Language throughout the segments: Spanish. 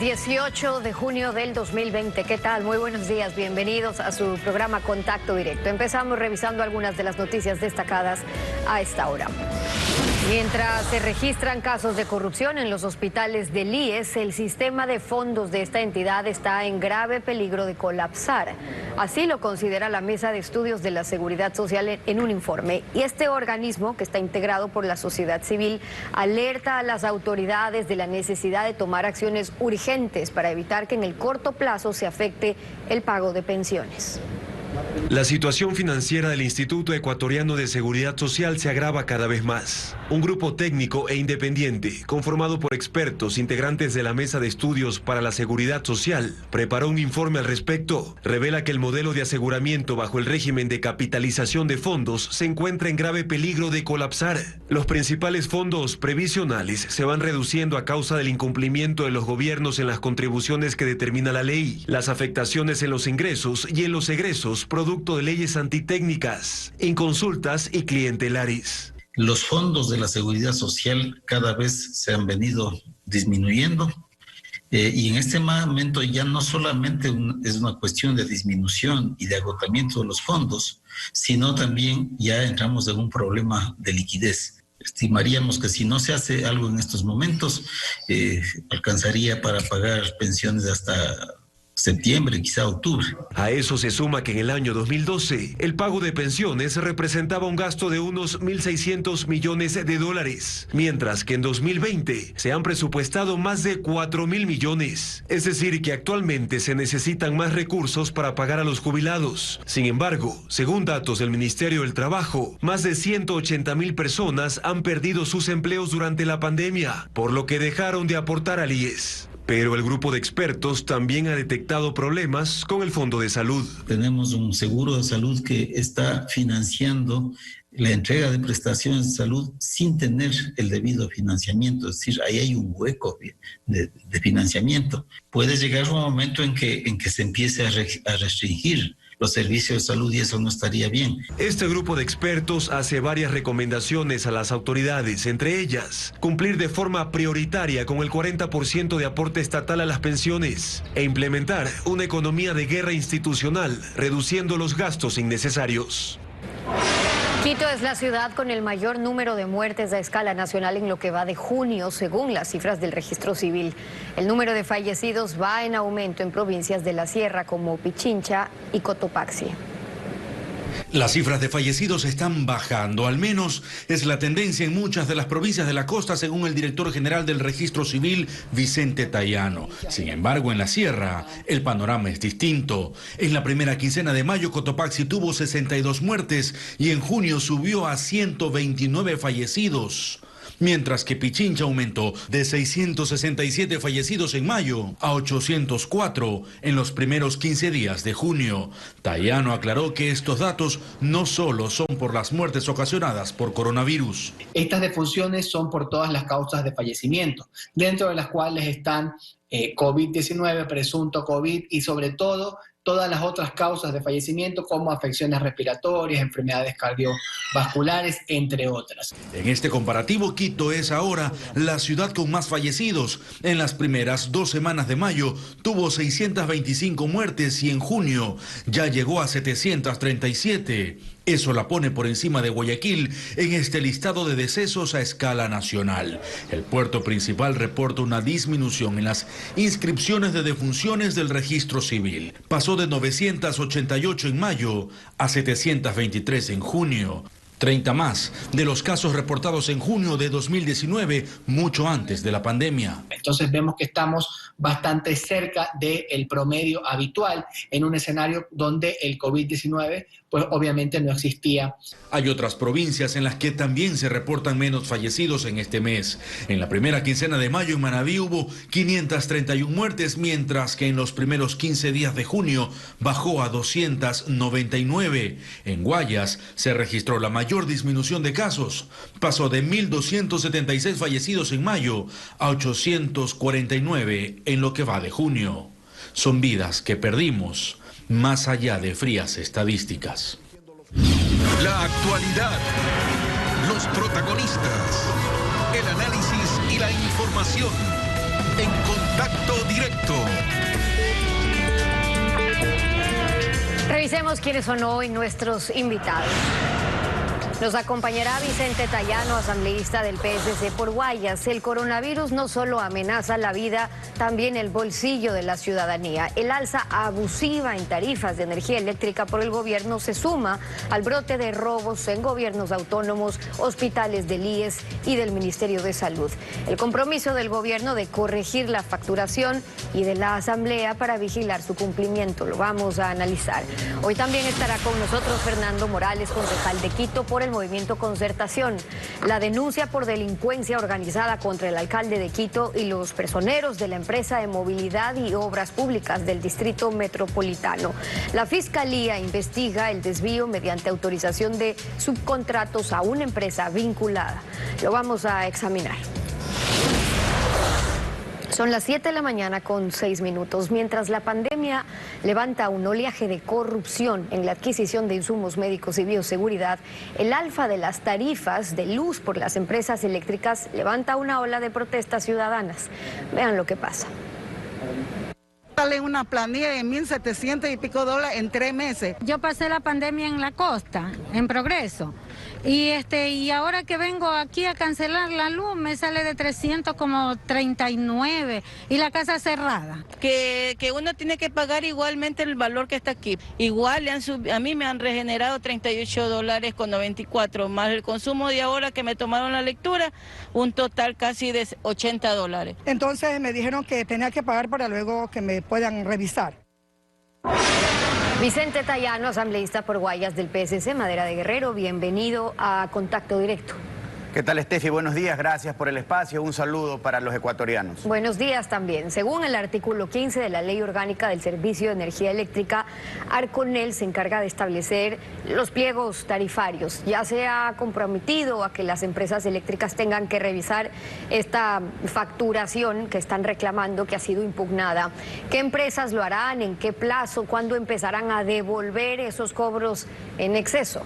18 de junio del 2020. ¿Qué tal? Muy buenos días. Bienvenidos a su programa Contacto Directo. Empezamos revisando algunas de las noticias destacadas a esta hora. Mientras se registran casos de corrupción en los hospitales del IES, el sistema de fondos de esta entidad está en grave peligro de colapsar. Así lo considera la Mesa de Estudios de la Seguridad Social en un informe. Y este organismo, que está integrado por la sociedad civil, alerta a las autoridades de la necesidad de tomar acciones urgentes para evitar que en el corto plazo se afecte el pago de pensiones. La situación financiera del Instituto Ecuatoriano de Seguridad Social se agrava cada vez más. Un grupo técnico e independiente, conformado por expertos integrantes de la Mesa de Estudios para la Seguridad Social, preparó un informe al respecto. Revela que el modelo de aseguramiento bajo el régimen de capitalización de fondos se encuentra en grave peligro de colapsar. Los principales fondos previsionales se van reduciendo a causa del incumplimiento de los gobiernos en las contribuciones que determina la ley, las afectaciones en los ingresos y en los egresos producto de leyes antitécnicas, inconsultas y clientelares. Los fondos de la seguridad social cada vez se han venido disminuyendo y en este momento ya no solamente es una cuestión de disminución y de agotamiento de los fondos, sino también ya entramos en un problema de liquidez. Estimaríamos que si no se hace algo en estos momentos, alcanzaría para pagar pensiones hasta septiembre, quizá octubre. A eso se suma que en el año 2012 el pago de pensiones representaba un gasto de unos 1.600 millones de dólares, mientras que en 2020 se han presupuestado más de 4.000 millones. Es decir, que actualmente se necesitan más recursos para pagar a los jubilados. Sin embargo, según datos del Ministerio del Trabajo, más de 180.000 personas han perdido sus empleos durante la pandemia, por lo que dejaron de aportar al IES. Pero el grupo de expertos también ha detectado problemas con el Fondo de Salud. Tenemos un seguro de salud que está financiando la entrega de prestaciones de salud sin tener el debido financiamiento. Es decir, ahí hay un hueco de financiamiento. Puede llegar un momento en que se empiece a restringir los servicios de salud y eso no estaría bien. Este grupo de expertos hace varias recomendaciones a las autoridades, entre ellas, cumplir de forma prioritaria con el 40% de aporte estatal a las pensiones e implementar una economía de guerra institucional, reduciendo los gastos innecesarios. Quito es la ciudad con el mayor número de muertes a escala nacional en lo que va de junio, según las cifras del registro civil. El número de fallecidos va en aumento en provincias de la Sierra como Pichincha y Cotopaxi. Las cifras de fallecidos están bajando, al menos es la tendencia en muchas de las provincias de la costa, según el director general del Registro Civil, Vicente Tayano. Sin embargo, en la sierra, el panorama es distinto. En la primera quincena de mayo, Cotopaxi tuvo 62 muertes y en junio subió a 129 fallecidos. Mientras que Pichincha aumentó de 667 fallecidos en mayo a 804 en los primeros 15 días de junio. Tayano aclaró que estos datos no solo son por las muertes ocasionadas por coronavirus. Estas defunciones son por todas las causas de fallecimiento, dentro de las cuales están COVID-19, presunto COVID y sobre todo todas las otras causas de fallecimiento como afecciones respiratorias, enfermedades cardiovasculares, entre otras. En este comparativo, Quito es ahora la ciudad con más fallecidos. En las primeras 2 semanas de mayo tuvo 625 muertes y en junio ya llegó a 737. Eso la pone por encima de Guayaquil en este listado de decesos a escala nacional. El puerto principal reporta una disminución en las inscripciones de defunciones del registro civil. Pasó de 988 en mayo a 723 en junio. 30 más de los casos reportados en junio de 2019, mucho antes de la pandemia. Entonces vemos que estamos bastante cerca del promedio habitual en un escenario donde el COVID-19 pues obviamente no existía. Hay otras provincias en las que también se reportan menos fallecidos en este mes. En la primera quincena de mayo en Manabí hubo 531 muertes, mientras que en los primeros 15 días de junio bajó a 299. En Guayas se registró la mayor disminución de casos. Pasó de 1.276 fallecidos en mayo a 849 en lo que va de junio. Son vidas que perdimos, más allá de frías estadísticas. La actualidad, los protagonistas, el análisis y la información. en Contacto Directo. Revisemos quiénes son hoy nuestros invitados. Nos acompañará Vicente Tayano, asambleísta del PSC por Guayas. El coronavirus no solo amenaza la vida, también el bolsillo de la ciudadanía. El alza abusiva en tarifas de energía eléctrica por el gobierno se suma al brote de robos en gobiernos autónomos, hospitales del IES y del Ministerio de Salud. El compromiso del gobierno de corregir la facturación y de la asamblea para vigilar su cumplimiento. Lo vamos a analizar. Hoy también estará con nosotros Fernando Morales, concejal de Quito por el Movimiento Concertación. La denuncia por delincuencia organizada contra el alcalde de Quito y los personeros de la empresa de movilidad y obras públicas del Distrito Metropolitano. La Fiscalía investiga el desvío mediante autorización de subcontratos a una empresa vinculada. Lo vamos a examinar. Son las 7 de la mañana con 6 minutos. Mientras la pandemia levanta un oleaje de corrupción en la adquisición de insumos médicos y bioseguridad, el alza de las tarifas de luz por las empresas eléctricas levanta una ola de protestas ciudadanas. Vean lo que pasa. Sale una planilla de 1.700 y pico dólares en 3 meses. Yo pasé la pandemia en la costa, en Progreso, y ahora que vengo aquí a cancelar la luz me sale de 339 y la casa cerrada. Que uno tiene que pagar igualmente el valor que está aquí. Igual a mí me han regenerado $38.94, más el consumo de ahora que me tomaron la lectura, un total casi de $80. Entonces me dijeron que tenía que pagar para luego que me puedan revisar. Vicente Tayano, asambleísta por Guayas del PSC, Madera de Guerrero, bienvenido a Contacto Directo. ¿Qué tal, Estefi? Buenos días, gracias por el espacio. Un saludo para los ecuatorianos. Buenos días también. Según el artículo 15 de la Ley Orgánica del Servicio de Energía Eléctrica, Arconel se encarga de establecer los pliegos tarifarios. Ya se ha comprometido a que las empresas eléctricas tengan que revisar esta facturación que están reclamando, que ha sido impugnada. ¿Qué empresas lo harán? ¿En qué plazo? ¿Cuándo empezarán a devolver esos cobros en exceso?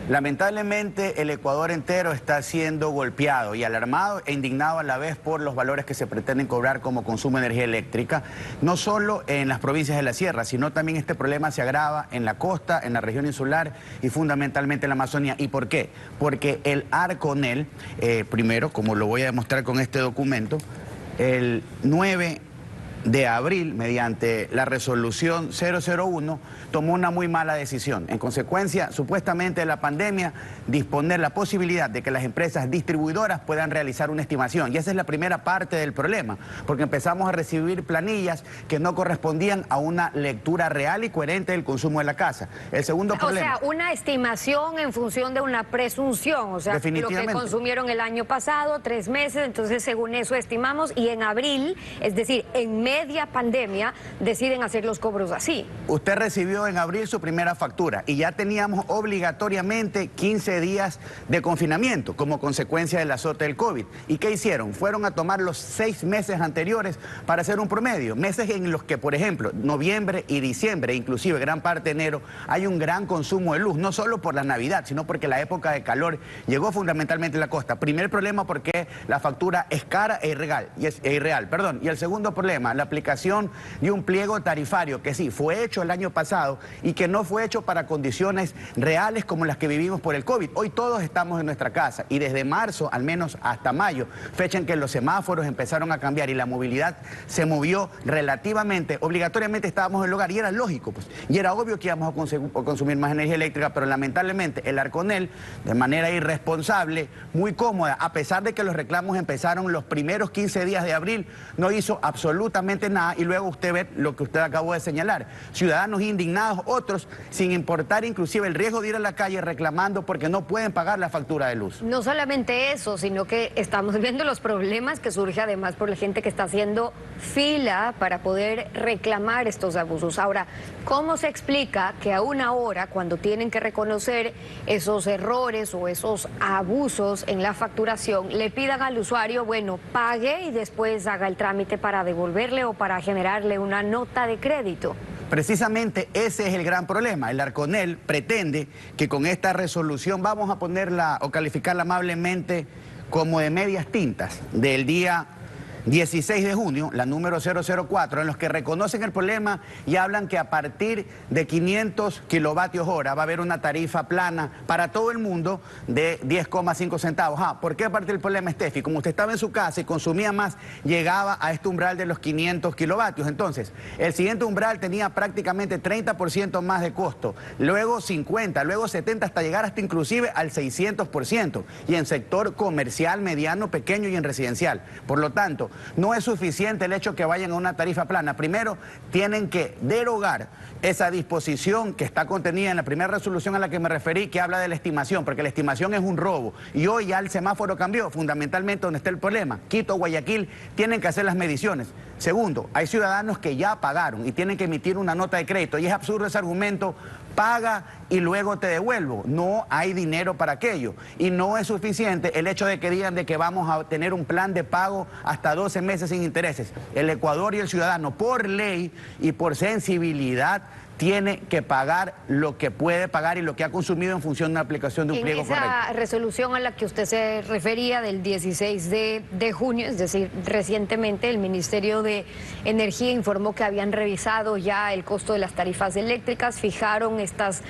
Lamentablemente el Ecuador entero está siendo golpeado y alarmado e indignado a la vez por los valores que se pretenden cobrar como consumo de energía eléctrica, no solo en las provincias de la sierra, sino también este problema se agrava en la costa, en la región insular y fundamentalmente en la Amazonía. ¿Y por qué? Porque el Arconel, primero, como lo voy a demostrar con este documento, el 9 de abril, mediante la resolución 001, tomó una muy mala decisión. En consecuencia, supuestamente de la pandemia, disponer la posibilidad de que las empresas distribuidoras puedan realizar una estimación. Y esa es la primera parte del problema, porque empezamos a recibir planillas que no correspondían a una lectura real y coherente del consumo de la casa. El segundo problema... O sea, una estimación en función de una presunción, o sea, lo que consumieron el año pasado, 3 meses, entonces según eso estimamos, y en abril, es decir, en media pandemia, deciden hacer los cobros así. Usted recibió en abril su primera factura y ya teníamos obligatoriamente 15 días de confinamiento como consecuencia del azote del COVID. ¿Y qué hicieron? Fueron a tomar los 6 meses anteriores para hacer un promedio. Meses en los que, por ejemplo, noviembre y diciembre, inclusive gran parte de enero, hay un gran consumo de luz, no solo por la Navidad, sino porque la época de calor llegó fundamentalmente a la costa. Primer problema porque la factura es cara e irreal. Y el segundo problema, la aplicación de un pliego tarifario que sí fue hecho el año pasado y que no fue hecho para condiciones reales como las que vivimos por el COVID. Hoy todos estamos en nuestra casa y desde marzo, al menos hasta mayo, fecha en que los semáforos empezaron a cambiar y la movilidad se movió relativamente, obligatoriamente estábamos en el hogar y era lógico, pues, y era obvio que íbamos a consumir más energía eléctrica, pero lamentablemente el Arconel, de manera irresponsable, muy cómoda, a pesar de que los reclamos empezaron los primeros 15 días de abril, no hizo absolutamente nada y luego usted ve lo que usted acabó de señalar, ciudadanos indignados, otros sin importar inclusive el riesgo de ir a la calle reclamando porque no pueden pagar la factura de luz. No solamente eso, sino que estamos viendo los problemas que surge además por la gente que está haciendo fila para poder reclamar estos abusos. Ahora, ¿cómo se explica que a una hora, cuando tienen que reconocer esos errores o esos abusos en la facturación, le pidan al usuario, bueno, pague y después haga el trámite para devolverle o para generarle una nota de crédito? Precisamente ese es el gran problema. El Arconel pretende que con esta resolución vamos a ponerla o calificarla amablemente como de medias tintas del día 16 de junio, la número 004, en los que reconocen el problema y hablan que a partir de 500 kilovatios hora va a haber una tarifa plana para todo el mundo de 10,5 centavos. ¿Por qué a partir del problema, Steffi? Como usted estaba en su casa y consumía más, llegaba a este umbral de los 500 kilovatios. Entonces, el siguiente umbral tenía prácticamente 30% más de costo, luego 50, luego 70, hasta llegar hasta inclusive al 600%, y en sector comercial, mediano, pequeño y en residencial. Por lo tanto, no es suficiente el hecho que vayan a una tarifa plana. Primero, tienen que derogar esa disposición que está contenida en la primera resolución a la que me referí, que habla de la estimación, porque la estimación es un robo. Y hoy ya el semáforo cambió, fundamentalmente donde está el problema. Quito, Guayaquil, tienen que hacer las mediciones. Segundo, hay ciudadanos que ya pagaron y tienen que emitir una nota de crédito. Y es absurdo ese argumento, paga y luego te devuelvo. No hay dinero para aquello. Y no es suficiente el hecho de que digan de que vamos a tener un plan de pago hasta 12 meses sin intereses. El Ecuador y el ciudadano, por ley y por sensibilidad, tiene que pagar lo que puede pagar y lo que ha consumido en función de una aplicación de un pliego correcto. En esa resolución a la que usted se refería del 16 de junio, es decir, recientemente el Ministerio de Energía informó que habían revisado ya el costo de las tarifas eléctricas, fijaron estas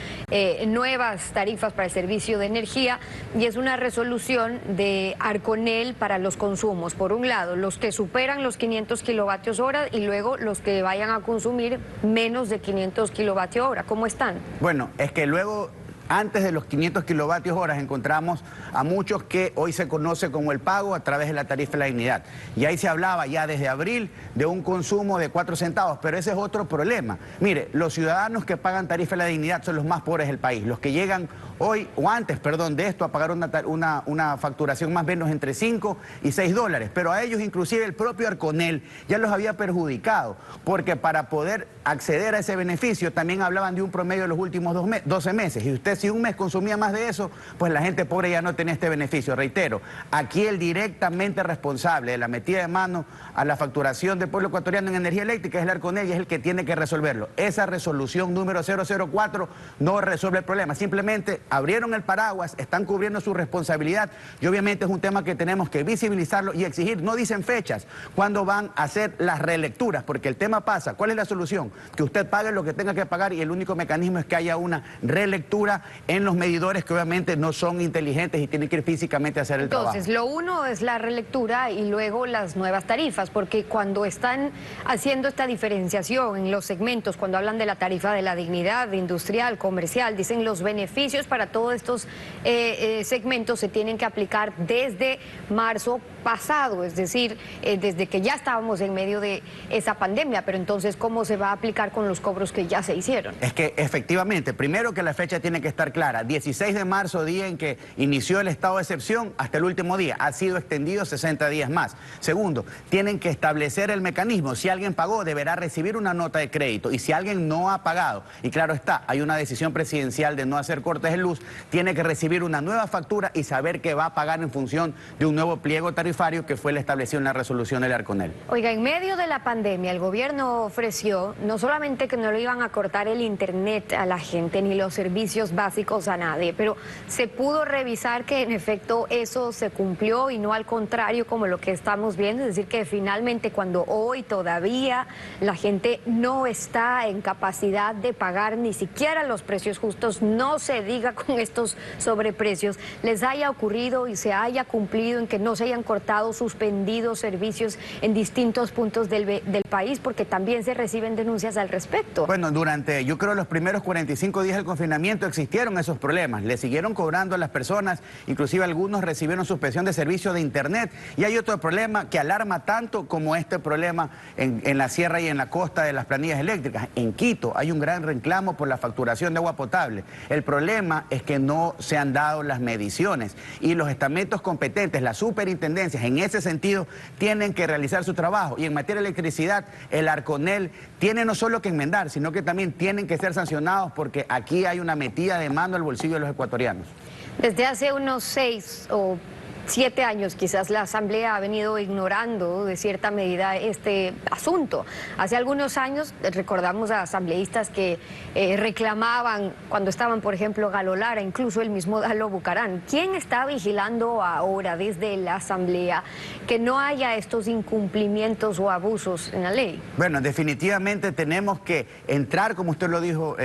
nuevas tarifas para el servicio de energía, y es una resolución de Arconel para los consumos. Por un lado, los que superan los 500 kilovatios hora y luego los que vayan a consumir menos de 500 kilovatios hora. ¿Cómo están? Bueno, es que luego, antes de los 500 kilovatios horas, encontramos a muchos que hoy se conoce como el pago a través de la tarifa de la dignidad. Y ahí se hablaba ya desde abril de un consumo de 4 centavos, pero ese es otro problema. Mire, los ciudadanos que pagan tarifa de la dignidad son los más pobres del país, los que llegan hoy, o antes, perdón, de esto, a pagar una facturación más o menos entre 5 y 6 dólares. Pero a ellos, inclusive, el propio Arconel ya los había perjudicado, porque para poder acceder a ese beneficio también hablaban de un promedio de los últimos 12 meses. Y usted, si un mes consumía más de eso, pues la gente pobre ya no tenía este beneficio. Reitero, aquí el directamente responsable de la metida de mano a la facturación del pueblo ecuatoriano en energía eléctrica es el Arconel, y es el que tiene que resolverlo. Esa resolución número 004 no resuelve el problema, simplemente abrieron el paraguas, están cubriendo su responsabilidad, y obviamente es un tema que tenemos que visibilizarlo y exigir. No dicen fechas, cuándo van a hacer las relecturas, porque el tema pasa. ¿Cuál es la solución? Que usted pague lo que tenga que pagar, y el único mecanismo es que haya una relectura en los medidores, que obviamente no son inteligentes y tienen que ir físicamente a hacer el trabajo. Entonces, lo uno es la relectura y luego las nuevas tarifas, porque cuando están haciendo esta diferenciación en los segmentos, cuando hablan de la tarifa de la dignidad, industrial, comercial, dicen los beneficios para todos estos segmentos se tienen que aplicar desde marzo pasado, es decir, desde que ya estábamos en medio de esa pandemia. Pero entonces, ¿cómo se va a aplicar con los cobros que ya se hicieron? Es que efectivamente, primero que la fecha tiene que estar clara, 16 de marzo, día en que inició el estado de excepción, hasta el último día, ha sido extendido 60 días más. Segundo, tienen que establecer el mecanismo. Si alguien pagó, deberá recibir una nota de crédito, y si alguien no ha pagado, y claro está, hay una decisión presidencial de no hacer cortes de luz, tiene que recibir una nueva factura y saber que va a pagar en función de un nuevo pliego tarifario que fue el establecido en la resolución del Arconel. Oiga, en medio de la pandemia, el gobierno ofreció no solamente que no le iban a cortar el internet a la gente ni los servicios básicos a nadie, pero se pudo revisar que en efecto eso se cumplió y no al contrario como lo que estamos viendo, es decir, que finalmente cuando hoy todavía la gente no está en capacidad de pagar ni siquiera los precios justos, no se diga con estos sobreprecios, les haya ocurrido y se haya cumplido en que no se hayan cortado, suspendido servicios en distintos puntos del país, porque también se reciben denuncias al respecto. Bueno, durante, yo creo, los primeros 45 días del confinamiento existieron esos problemas, le siguieron cobrando a las personas, inclusive algunos recibieron suspensión de servicio de internet, y hay otro problema que alarma tanto como este problema en la sierra y en la costa de las planillas eléctricas. En Quito hay un gran reclamo por la facturación de agua potable. El problema es que no se han dado las mediciones, y los estamentos competentes, las superintendencias, en ese sentido, tienen que realizar su trabajo. Y en materia de electricidad, el Arconel tiene no solo que enmendar, sino que también tienen que ser sancionados, porque aquí hay una metida de mano al bolsillo de los ecuatorianos. Desde hace unos 6 o 7 años quizás la Asamblea ha venido ignorando de cierta medida este asunto. Hace algunos años recordamos a asambleístas que reclamaban cuando estaban, por ejemplo, Galo Lara, incluso el mismo Dalo Bucarán. ¿Quién está vigilando ahora desde la Asamblea que no haya estos incumplimientos o abusos en la ley? Bueno, definitivamente tenemos que entrar, como usted lo dijo,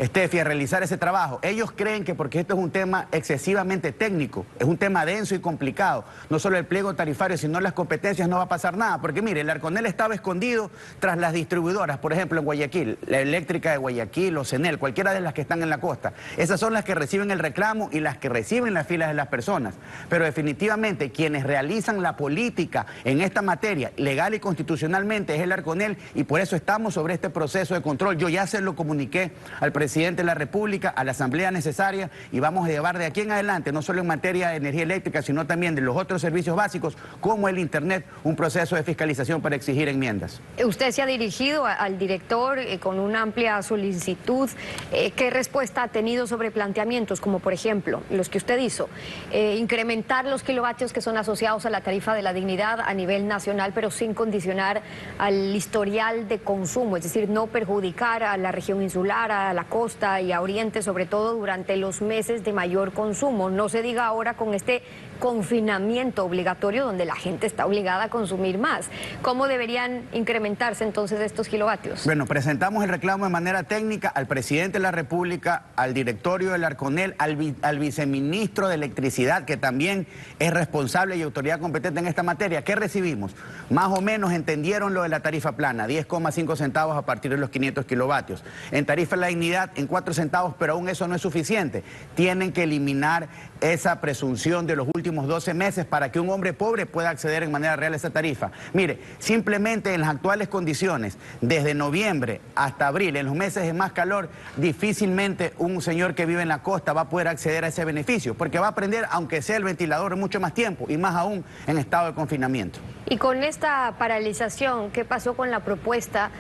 Steffi, a realizar ese trabajo. Ellos creen que porque esto es un tema excesivamente técnico, es un tema denso y complicado, no solo el pliego tarifario, sino las competencias, no va a pasar nada. Porque mire, el Arconel estaba escondido tras las distribuidoras, por ejemplo, en Guayaquil, la eléctrica de Guayaquil o Cenel, cualquiera de las que están en la costa. Esas son las que reciben el reclamo y las que reciben las filas de las personas. Pero definitivamente quienes realizan la política en esta materia, legal y constitucionalmente, es el Arconel, y por eso estamos sobre este proceso de control. Yo ya se lo comuniqué al presidente de la República, a la Asamblea necesaria, y vamos a llevar de aquí en adelante, no solo en materia de energía eléctrica, sino también de los otros servicios básicos, como el Internet, un proceso de fiscalización para exigir enmiendas. Usted se ha dirigido al director con una amplia solicitud. ¿Qué respuesta ha tenido sobre planteamientos como, por ejemplo, los que usted hizo? Incrementar los kilovatios que son asociados a la tarifa de la dignidad a nivel nacional, pero sin condicionar al historial de consumo, es decir, no perjudicar a la región insular, a la costa y a Oriente, sobre todo durante los meses de mayor consumo. No se diga ahora con este confinamiento obligatorio donde la gente está obligada a consumir más. ¿Cómo deberían incrementarse entonces estos kilovatios? Bueno, presentamos el reclamo de manera técnica al presidente de la República, al directorio del Arconel, al viceministro de Electricidad, que también es responsable y autoridad competente en esta materia. ¿Qué recibimos? Más o menos entendieron lo de la tarifa plana, 10,5 centavos a partir de los 500 kilovatios. En tarifa de la dignidad, en 4 centavos, pero aún eso no es suficiente. Tienen que eliminar esa presunción de los últimos 12 meses para que un hombre pobre pueda acceder en manera real a esa tarifa. Mire, simplemente en las actuales condiciones, desde noviembre hasta abril, en los meses de más calor, difícilmente un señor que vive en la costa va a poder acceder a ese beneficio, porque va a prender, aunque sea el ventilador, mucho más tiempo, y más aún en estado de confinamiento. Y con esta paralización, ¿qué pasó con la propuesta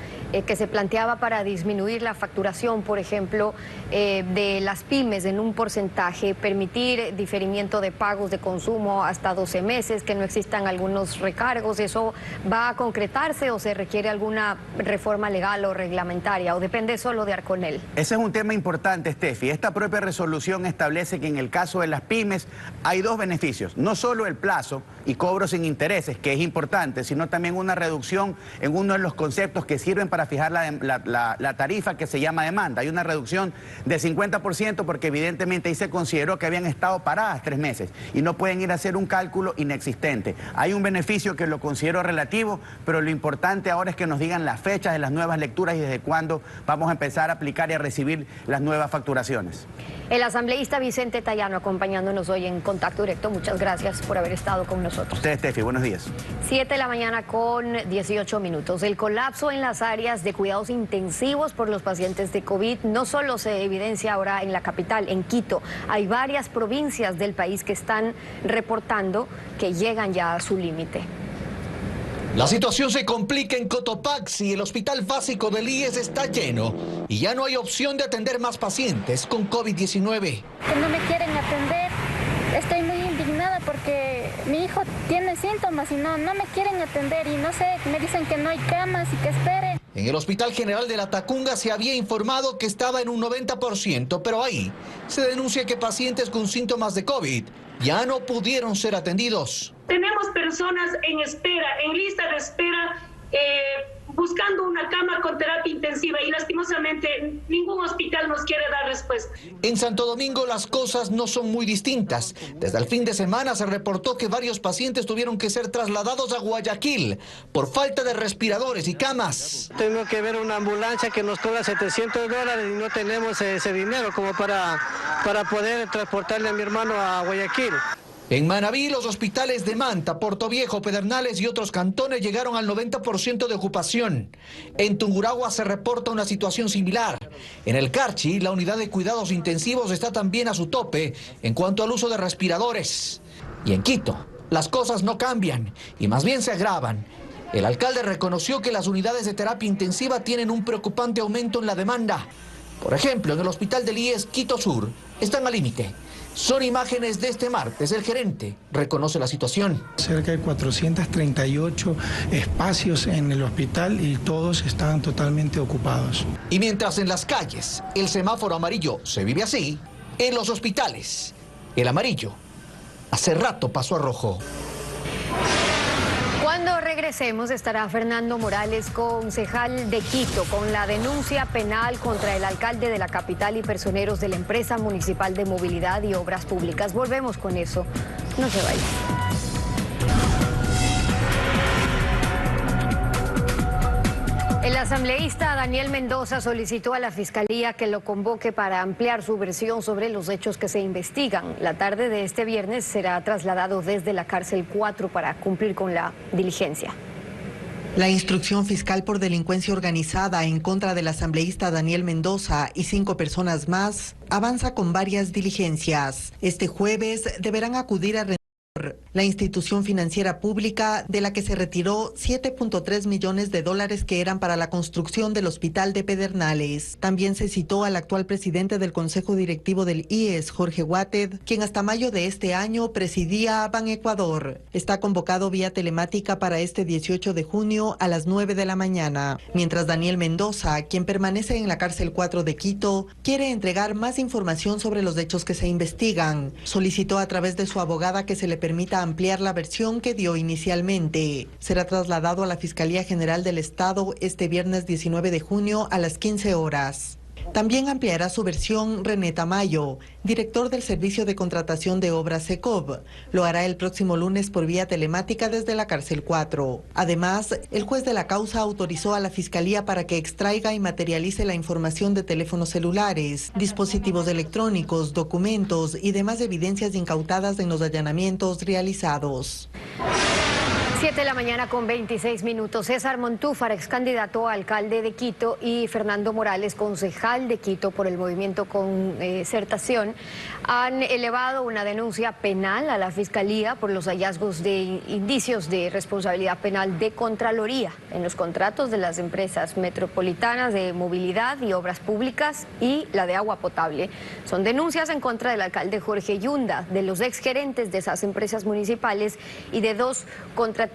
que se planteaba para disminuir la facturación, por ejemplo, de las pymes en un porcentaje, permitir diferimiento de pagos de consumo hasta 12 meses, que no existan algunos recargos? ¿Eso va a concretarse o se requiere alguna reforma legal o reglamentaria, o depende solo de Arconel? Ese es un tema importante, Steffi. Esta propia resolución establece que en el caso de las pymes hay 2 beneficios, no solo el plazo y cobro sin intereses, que es importante, sino también una reducción en uno de los conceptos que sirven para fijar la tarifa, que se llama demanda. Hay una reducción de 50% porque evidentemente ahí se consideró que habían estado paradas 3 meses y no pueden ir a hacer un cálculo inexistente. Hay un beneficio que lo considero relativo, pero lo importante ahora es que nos digan las fechas de las nuevas lecturas y desde cuándo vamos a empezar a aplicar y a recibir las nuevas facturaciones. El asambleísta Vicente Tayano acompañándonos hoy en Contacto Directo. Muchas gracias por haber estado con nosotros. Usted, Steffi, buenos días. 7 de la mañana con 18 minutos. El colapso en las áreas de cuidados intensivos por los pacientes de COVID no solo se evidencia ahora en la capital, en Quito. Hay varias provincias del país que están reportando que llegan ya a su límite. La situación se complica en Cotopaxi. El hospital básico del IES está lleno y ya no hay opción de atender más pacientes con COVID-19. Que no me quieren atender. Estoy muy indignada porque mi hijo tiene síntomas y no me quieren atender y no sé, me dicen que no hay camas y que espere. En el Hospital General de la Tacunga se había informado que estaba en un 90%, pero ahí se denuncia que pacientes con síntomas de COVID ya no pudieron ser atendidos. Tenemos personas en espera, en lista de espera, buscando una cama con terapia intensiva y lastimosamente ningún hospital nos quiere dar respuesta. En Santo Domingo las cosas no son muy distintas. Desde el fin de semana se reportó que varios pacientes tuvieron que ser trasladados a Guayaquil por falta de respiradores y camas. Tengo que ver una ambulancia que nos cobra $700 y no tenemos ese dinero como para poder transportarle a mi hermano a Guayaquil. En Manabí, los hospitales de Manta, Portoviejo, Pedernales y otros cantones llegaron al 90% de ocupación. En Tungurahua se reporta una situación similar. En el Carchi, la unidad de cuidados intensivos está también a su tope en cuanto al uso de respiradores. Y en Quito, las cosas no cambian y más bien se agravan. El alcalde reconoció que las unidades de terapia intensiva tienen un preocupante aumento en la demanda. Por ejemplo, en el hospital del IES Quito Sur están al límite. Son imágenes de este martes. El gerente reconoce la situación. Cerca de 438 espacios en el hospital y todos estaban totalmente ocupados. Y mientras en las calles el semáforo amarillo se vive así, en los hospitales el amarillo hace rato pasó a rojo. Cuando regresemos estará Fernando Morales, concejal de Quito, con la denuncia penal contra el alcalde de la capital y personeros de la empresa municipal de movilidad y obras públicas. Volvemos con eso. No se vayan. El asambleísta Daniel Mendoza solicitó a la Fiscalía que lo convoque para ampliar su versión sobre los hechos que se investigan. La tarde de este viernes será trasladado desde la cárcel 4 para cumplir con la diligencia. La instrucción fiscal por delincuencia organizada en contra del asambleísta Daniel Mendoza y 5 personas más avanza con varias diligencias. Este jueves deberán acudir a la institución financiera pública de la que se retiró 7.3 millones de dólares que eran para la construcción del hospital de Pedernales. También se citó al actual presidente del Consejo Directivo del IES, Jorge Guated, quien hasta mayo de este año presidía Ban Ecuador. Está convocado vía telemática para este 18 de junio a las 9 de la mañana. Mientras Daniel Mendoza, quien permanece en la cárcel 4 de Quito, quiere entregar más información sobre los hechos que se investigan. Solicitó a través de su abogada que se le permita ampliar la versión que dio inicialmente. Será trasladado a la Fiscalía General del Estado este viernes 19 de junio a las 15 horas. También ampliará su versión René Tamayo, director del Servicio de Contratación de Obras SECOB. Lo hará el próximo lunes por vía telemática desde la cárcel 4. Además, el juez de la causa autorizó a la Fiscalía para que extraiga y materialice la información de teléfonos celulares, dispositivos electrónicos, documentos y demás evidencias incautadas en los allanamientos realizados. 7 de la mañana con 26 minutos. César Montúfar, ex candidato a alcalde de Quito, y Fernando Morales, concejal de Quito por el movimiento Concertación, han elevado una denuncia penal a la Fiscalía por los hallazgos de indicios de responsabilidad penal de Contraloría en los contratos de las empresas metropolitanas de movilidad y obras públicas y la de agua potable. Son denuncias en contra del alcalde Jorge Yunda, de los exgerentes de esas empresas municipales y de 2 contratistas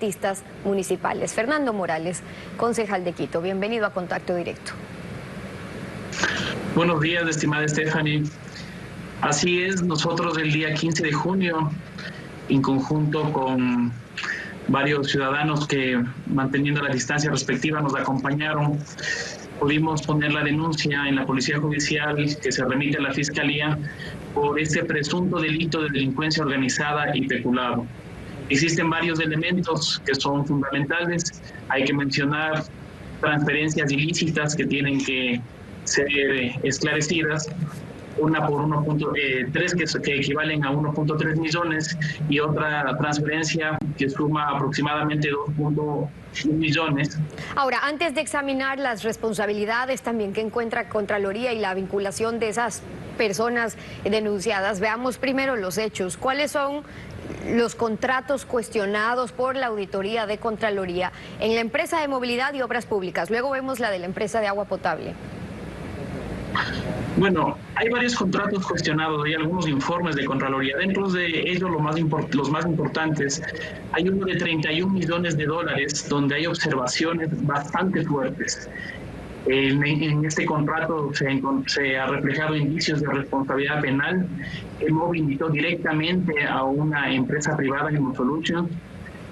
municipales. Fernando Morales, concejal de Quito, bienvenido a Contacto Directo. Buenos días, estimada Stephanie. Así es, nosotros el día 15 de junio, en conjunto con varios ciudadanos que, manteniendo la distancia respectiva, nos acompañaron, pudimos poner la denuncia en la Policía Judicial que se remite a la Fiscalía por este presunto delito de delincuencia organizada y peculado. Existen varios elementos que son fundamentales. Hay que mencionar transferencias ilícitas que tienen que ser esclarecidas, una por 1.3 que equivalen a 1.3 millones y otra transferencia que suma aproximadamente 2.1 millones. Ahora, antes de examinar las responsabilidades también que encuentra Contraloría y la vinculación de esas personas denunciadas, veamos primero los hechos. ¿Cuáles son los contratos cuestionados por la auditoría de Contraloría en la empresa de movilidad y obras públicas? Luego vemos la de la empresa de agua potable. Bueno, hay varios contratos cuestionados, hay algunos informes de Contraloría. Dentro de ellos, los más importantes, hay uno de 31 millones de dólares donde hay observaciones bastante fuertes. En este contrato se ha reflejado indicios de responsabilidad penal. El MOB invitó directamente a una empresa privada, Solutions.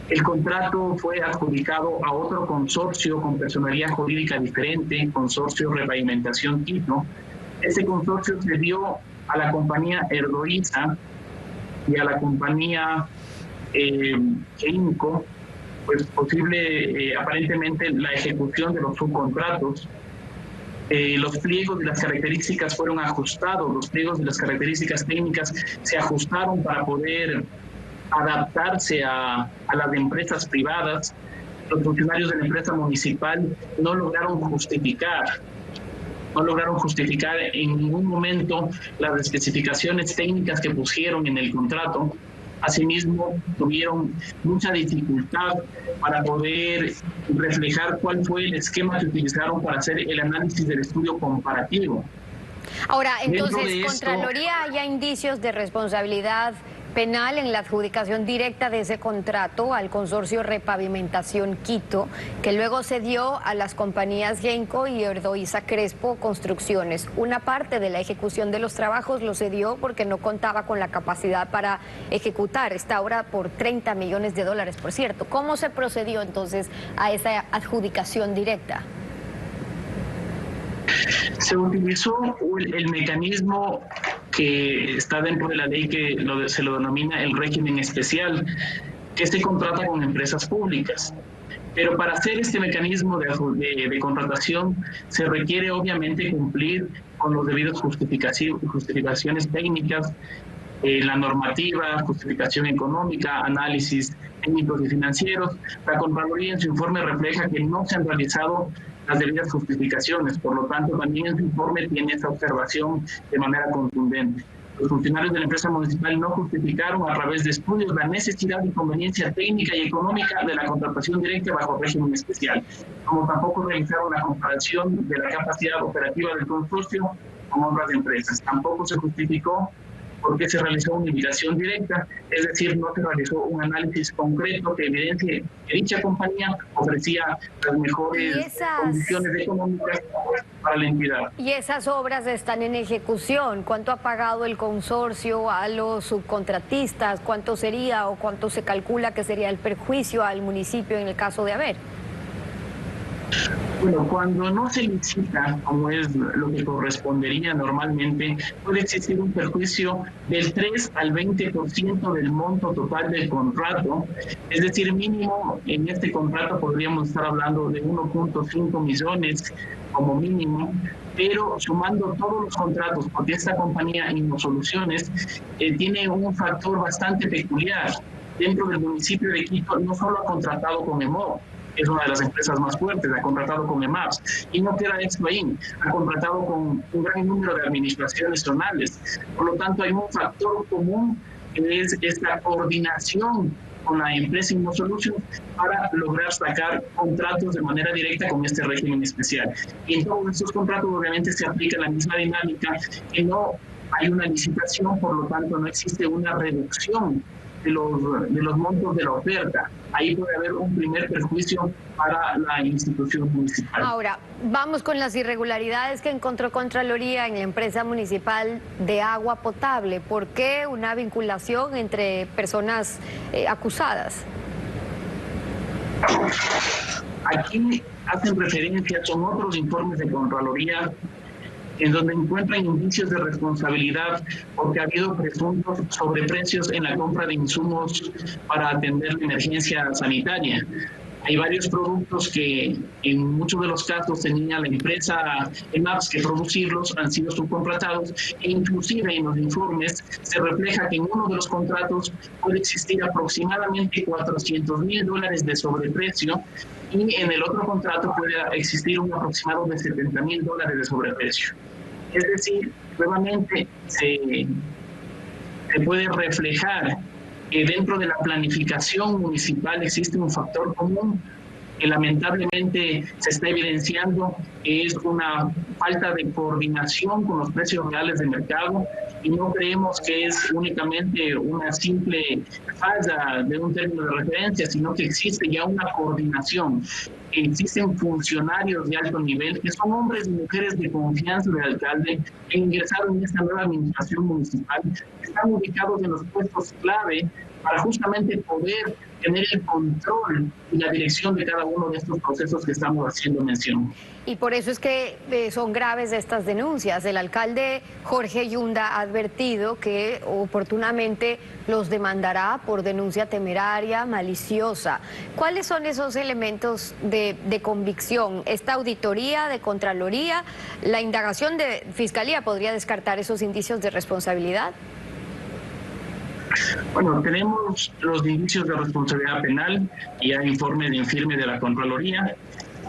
El contrato fue adjudicado a otro consorcio con personalidad jurídica diferente, Consorcio Repavimentación Quito. Ese consorcio se dio a la compañía Erdoiza y a la compañía Inco, pues aparentemente la ejecución de los subcontratos. Los pliegos de las características fueron ajustados, los pliegos de las características técnicas se ajustaron para poder adaptarse a las empresas privadas. Los funcionarios de la empresa municipal no lograron justificar en ningún momento las especificaciones técnicas que pusieron en el contrato. Asimismo, tuvieron mucha dificultad para poder reflejar cuál fue el esquema que utilizaron para hacer el análisis del estudio comparativo. Ahora, entonces, Contraloría, ¿haya indicios de responsabilidad penal en la adjudicación directa de ese contrato al consorcio Repavimentación Quito, que luego se dio a las compañías Genco y Ordoiza Crespo Construcciones? Una parte de la ejecución de los trabajos lo cedió porque no contaba con la capacidad para ejecutar esta obra por $30 millones, por cierto. ¿Cómo se procedió entonces a esa adjudicación directa? Se utilizó el mecanismo que está dentro de la ley, que se lo denomina el régimen especial, que se contrata con empresas públicas. Pero para hacer este mecanismo de contratación se requiere obviamente cumplir con los debidos justificaciones técnicas, la normativa, justificación económica, análisis técnicos y financieros. La Contraloría en su informe refleja que no se han realizado las debidas justificaciones, por lo tanto también en su informe tiene esta observación de manera contundente. Los funcionarios de la empresa municipal no justificaron a través de estudios la necesidad y conveniencia técnica y económica de la contratación directa bajo régimen especial, como tampoco realizaron la comparación de la capacidad operativa del consorcio con otras empresas. Tampoco se justificó por qué se realizó una invitación directa, es decir, no se realizó un análisis concreto que evidencie que dicha compañía ofrecía las mejores condiciones económicas para la entidad. Y esas obras están en ejecución. ¿Cuánto ha pagado el consorcio a los subcontratistas? ¿Cuánto sería o cuánto se calcula que sería el perjuicio al municipio en el caso de haber? Bueno, cuando no se licita, como es lo que correspondería normalmente, puede existir un perjuicio del 3 al 20% del monto total del contrato. Es decir, mínimo en este contrato podríamos estar hablando de 1.5 millones como mínimo, pero sumando todos los contratos, porque esta compañía Innosoluciones tiene un factor bastante peculiar. Dentro del municipio de Quito no solo ha contratado con EMOB, es una de las empresas más fuertes, ha contratado con EMAPS, y no queda esto ahí, ha contratado con un gran número de administraciones zonales. Por lo tanto, hay un factor común que es esta coordinación con la empresa Innosolutions para lograr sacar contratos de manera directa con este régimen especial. Y en todos estos contratos obviamente se aplica la misma dinámica, que no hay una licitación, por lo tanto no existe una reducción de los montos de la oferta. Ahí puede haber un primer perjuicio para la institución municipal. Ahora, vamos con las irregularidades que encontró Contraloría en la empresa municipal de agua potable. ¿Por qué una vinculación entre personas acusadas? Aquí hacen referencia, son otros informes de Contraloría en donde encuentran indicios de responsabilidad porque ha habido presuntos sobreprecios en la compra de insumos para atender la emergencia sanitaria. Hay varios productos que en muchos de los casos tenía la empresa EMAPS que producirlos, han sido subcontratados, e inclusive en los informes se refleja que en uno de los contratos puede existir aproximadamente $400,000 de sobreprecio, y en el otro contrato puede existir un aproximado de $70,000 de sobreprecio. Es decir, nuevamente se puede reflejar que dentro de la planificación municipal existe un factor común que lamentablemente se está evidenciando, que es una falta de coordinación con los precios reales de mercado, y no creemos que es únicamente una simple falla de un término de referencia, sino que existe ya una coordinación. Existen funcionarios de alto nivel que son hombres y mujeres de confianza del alcalde que ingresaron en esta nueva administración municipal, que están ubicados en los puestos clave para justamente poder tener el control y la dirección de cada uno de estos procesos que estamos haciendo mención. Y por eso es que son graves estas denuncias. El alcalde Jorge Yunda ha advertido que oportunamente los demandará por denuncia temeraria, maliciosa. ¿Cuáles son esos elementos de convicción? ¿Esta auditoría de Contraloría, la indagación de Fiscalía podría descartar esos indicios de responsabilidad? Bueno, tenemos los indicios de responsabilidad penal y hay informe de infirme de la Contraloría,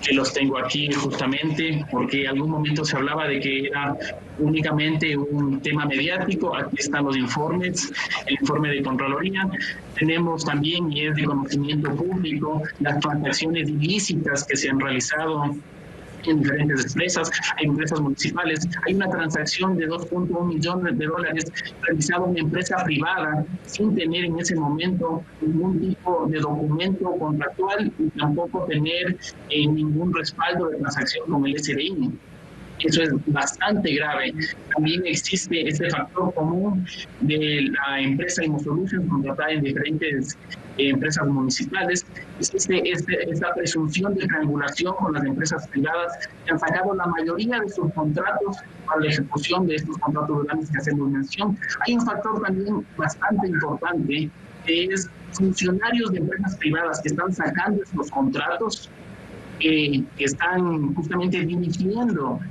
que los tengo aquí justamente porque en algún momento se hablaba de que era únicamente un tema mediático. Aquí están los informes, el informe de Contraloría. Tenemos también, y es de conocimiento público, las transacciones ilícitas que se han realizado en diferentes empresas, hay empresas municipales. Hay una transacción de 2.1 millones de dólares realizada en una empresa privada sin tener en ese momento ningún tipo de documento contractual y tampoco tener ningún respaldo de transacción con el SRI. Eso es bastante grave. También existe este factor común de la empresa InmoSolutions contratada en diferentes empresas municipales. Existe esta presunción de triangulación con las empresas privadas que han sacado la mayoría de sus contratos para la ejecución de estos contratos grandes que hacemos mención. Hay un factor también bastante importante que es funcionarios de empresas privadas que están sacando estos contratos, que están justamente dirigiendo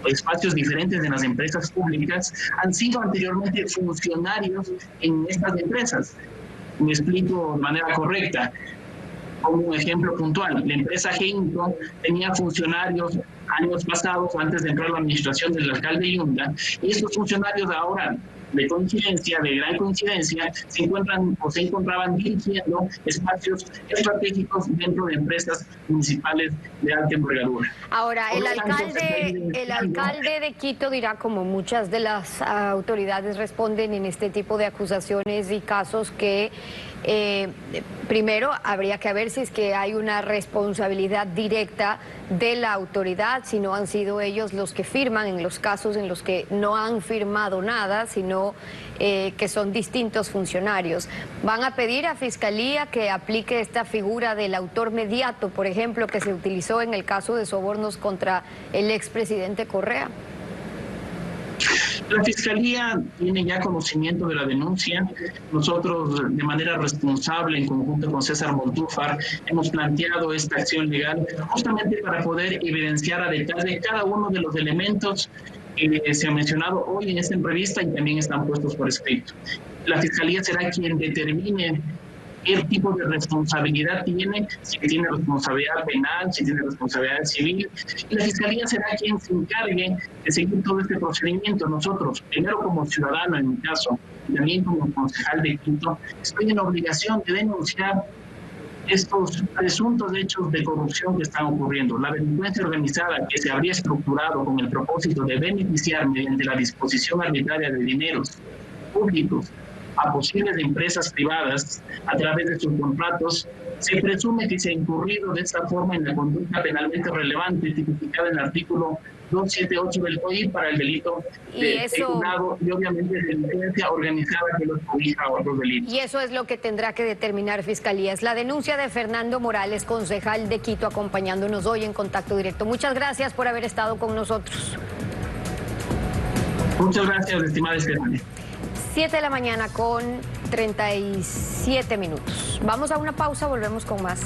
espacios diferentes en las empresas públicas, han sido anteriormente funcionarios en estas empresas. Me explico de manera correcta. Como un ejemplo puntual, la empresa Genco tenía funcionarios años pasados, antes de entrar a la administración del alcalde Yunda, y estos funcionarios ahora, de coincidencia, de gran coincidencia, se encontraban dirigiendo espacios estratégicos dentro de empresas municipales de alta envergadura. Ahora, el alcalde de Quito dirá, como muchas de las autoridades responden en este tipo de acusaciones y casos, que primero habría que ver si es que hay una responsabilidad directa de la autoridad, si no han sido ellos los que firman en los casos en los que no han firmado nada, sino que son distintos funcionarios. Van a pedir a Fiscalía que aplique esta figura del autor mediato, por ejemplo, que se utilizó en el caso de sobornos contra el expresidente Correa. La Fiscalía tiene ya conocimiento de la denuncia. Nosotros, de manera responsable, en conjunto con César Montúfar, hemos planteado esta acción legal justamente para poder evidenciar a detalle cada uno de los elementos que se han mencionado hoy en esta entrevista y también están puestos por escrito. La Fiscalía será quien determine qué tipo de responsabilidad tiene, si tiene responsabilidad penal, si tiene responsabilidad civil, y la Fiscalía será quien se encargue de seguir todo este procedimiento. Nosotros, primero como ciudadano en mi caso, y también como concejal de Quito, estoy en obligación de denunciar estos presuntos hechos de corrupción que están ocurriendo. La delincuencia organizada que se habría estructurado con el propósito de beneficiar mediante la disposición arbitraria de dineros públicos a posibles empresas privadas a través de sus contratos, se presume que se ha incurrido de esta forma en la conducta penalmente relevante tipificada en el artículo 278 del COI para el delito de peculado y obviamente de delincuencia organizada que los cobija a otros delitos. Y eso es lo que tendrá que determinar Fiscalía. Es la denuncia de Fernando Morales, concejal de Quito, acompañándonos hoy en Contacto Directo. Muchas gracias por haber estado con nosotros. Muchas gracias, estimada Stephanie. 7 de la mañana con 37 minutos. Vamos a una pausa, volvemos con más.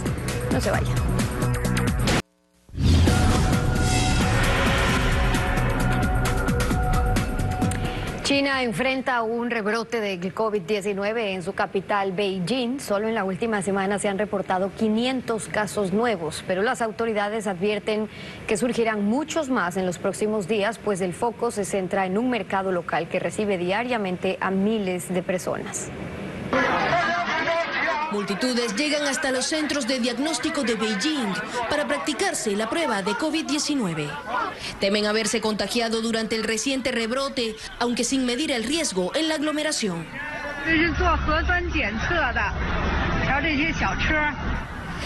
No se vaya. China enfrenta un rebrote del COVID-19 en su capital, Beijing. Solo en la última semana se han reportado 500 casos nuevos, pero las autoridades advierten que surgirán muchos más en los próximos días, pues el foco se centra en un mercado local que recibe diariamente a miles de personas. Multitudes llegan hasta los centros de diagnóstico de Beijing para practicarse la prueba de COVID-19. Temen haberse contagiado durante el reciente rebrote, aunque sin medir el riesgo en la aglomeración.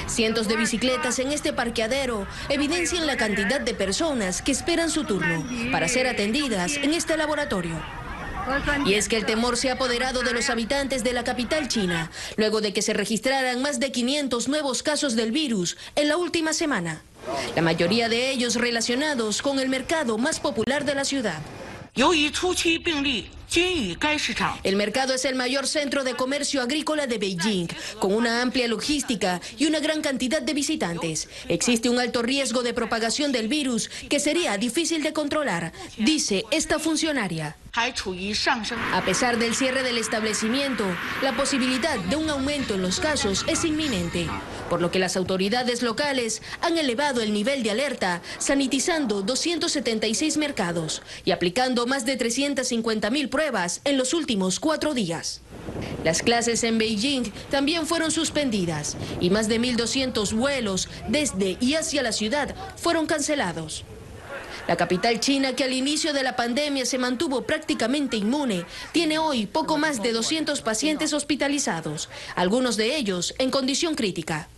Cientos de bicicletas en este parqueadero evidencian la cantidad de personas que esperan su turno para ser atendidas en este laboratorio. Y es que el temor se ha apoderado de los habitantes de la capital china, luego de que se registraran más de 500 nuevos casos del virus en la última semana. La mayoría de ellos relacionados con el mercado más popular de la ciudad. El mercado es el mayor centro de comercio agrícola de Beijing, con una amplia logística y una gran cantidad de visitantes. Existe un alto riesgo de propagación del virus que sería difícil de controlar, dice esta funcionaria. A pesar del cierre del establecimiento, la posibilidad de un aumento en los casos es inminente, por lo que las autoridades locales han elevado el nivel de alerta, sanitizando 276 mercados y aplicando más de 350.000 pruebas en los últimos 4 días. Las clases en Beijing también fueron suspendidas y más de 1.200 vuelos desde y hacia la ciudad fueron cancelados. La capital china, que al inicio de la pandemia se mantuvo prácticamente inmune, tiene hoy poco más de 200 pacientes hospitalizados, algunos de ellos en condición crítica.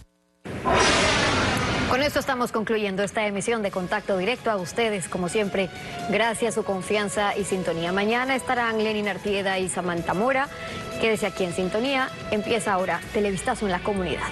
Con esto estamos concluyendo esta emisión de Contacto Directo. A ustedes, como siempre, gracias, su confianza y sintonía. Mañana estarán Lenin Artieda y Samantha Mora. Quédese aquí en sintonía. Empieza ahora Televistazo en la Comunidad.